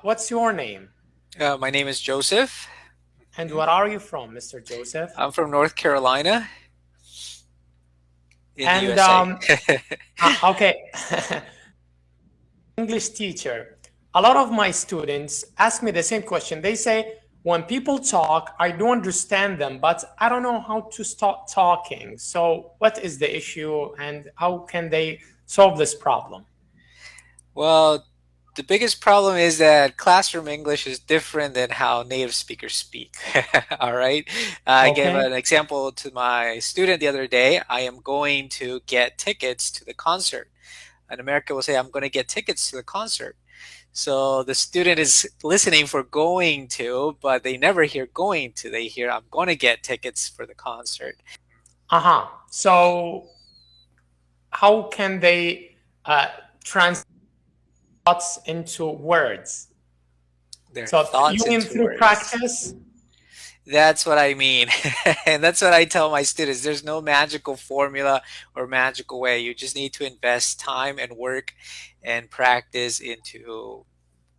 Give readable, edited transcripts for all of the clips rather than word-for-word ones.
What's your name? My name is Joseph. And Mhm. where are you from, Mr. Joseph? I'm from North Carolina in the And USA. okay, English teacher. A lot of my students ask me the same question. They say, when people talk, I do understand them, but I don't know how to start talking. So, what is the issue and how can they solve this problem? Well, the biggest problem is that classroom English is different than how native speakers speak. All right. I gave Okay. an example to my student the other day. I am going to get tickets to the concert. In America, will say, I'm going to get tickets to the concert. So the student is listening for going to, but they never hear going to. They hear, I'm going to get tickets for the concert. Uh-huh. So, how can they translate thoughts into words? Their So, you thoughts mean into through words. practice? That's what I mean. And that's what I tell my students. There's no magical formula or magical way. You just need to invest time and work and practice into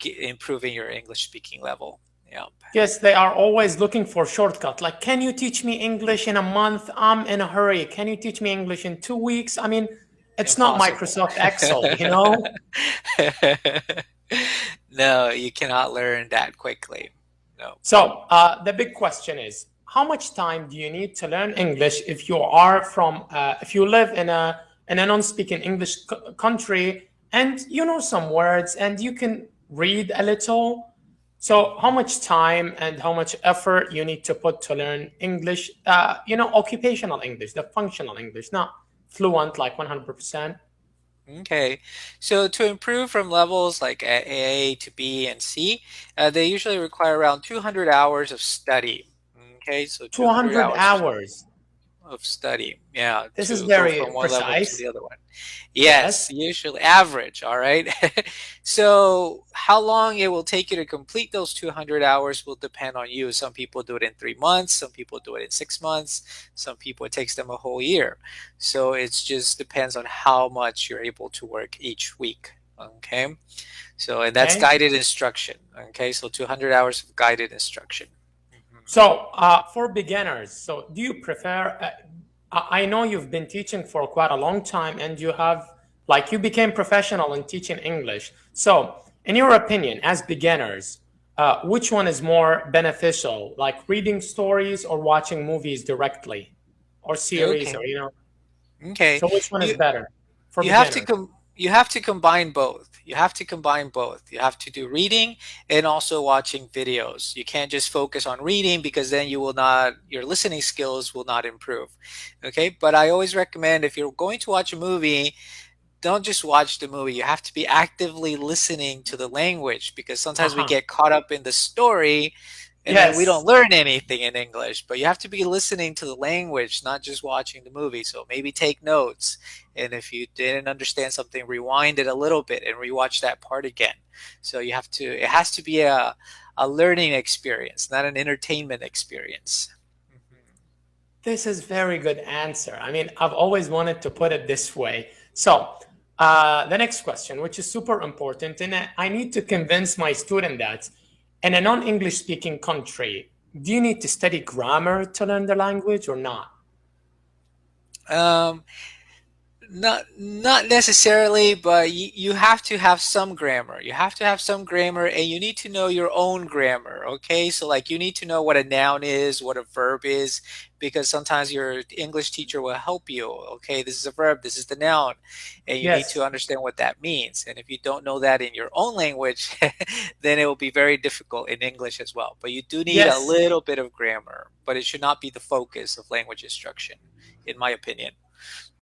improving your English speaking level. Yeah. Yes, they are always looking for shortcut. Like, can you teach me English in a month? I'm in a hurry. Can you teach me English in 2 weeks? I mean, it's not Impossible. Microsoft Excel, you know? No, you cannot learn that quickly. No. So, the big question is, how much time do you need to learn English if you are from, if you live in a non-speaking English country and you know some words and you can read a little? So, how much time and how much effort you need to put to learn English? Occupational English, the functional English, not fluent like 100%. Okay, so to improve from levels like A to B and C, they usually require around 200 hours of study. Okay, so 200 200 hours hours. of study, yeah, This is to go very from one level to precise. the other one. Yes, Yes. usually average, all right? So how long it will take you to complete those 200 hours will depend on you. Some people do it in 3 months, some people do it in 6 months, some people it takes them a whole year. So it just depends on how much you're able to work each week. Okay. So, and that's Okay. guided instruction. Okay. So 200 hours of guided instruction. Mhm. So, for beginners, so do you prefer? I know you've been teaching for quite a long time, and you have, like, you became professional in teaching English. So, in your opinion, as beginners, which one is more beneficial, like reading stories or watching movies directly, or series, Okay. or Okay. so which one is You better for you have to beginners? you have to combine both. You have to combine both. You have to do reading and also watching videos. You can't just focus on reading because then you will not your listening skills will not improve. Okay? But I always recommend if you're going to watch a movie, don't just watch the movie. You have to be actively listening to the language because sometimes we Uh-huh. get caught up in the story and then we don't Yes. learn anything in English. But you have to be listening to the language, not just watching the movie. So maybe take notes. And if you didn't understand something, rewind it a little bit and rewatch that part again. So it has to be a learning experience, not an entertainment experience. This is very good answer. I mean, I've always wanted to put it this way. So, the next question, which is super important, and I need to convince my student that in a non-English speaking country, do you need to study grammar to learn the language or not? Um, not necessarily, but you have to have some grammar. You have to have some grammar and you need to know your own grammar, okay? So like you need to know what a noun is, what a verb is, because sometimes your English teacher will help you. Okay, this is a verb, this is the noun, and you need to Yes. understand what that means. And if you don't know that in your own language, then it will be very difficult in English as well. But you do need a Yes. little bit of grammar, but it should not be the focus of language instruction, in my opinion.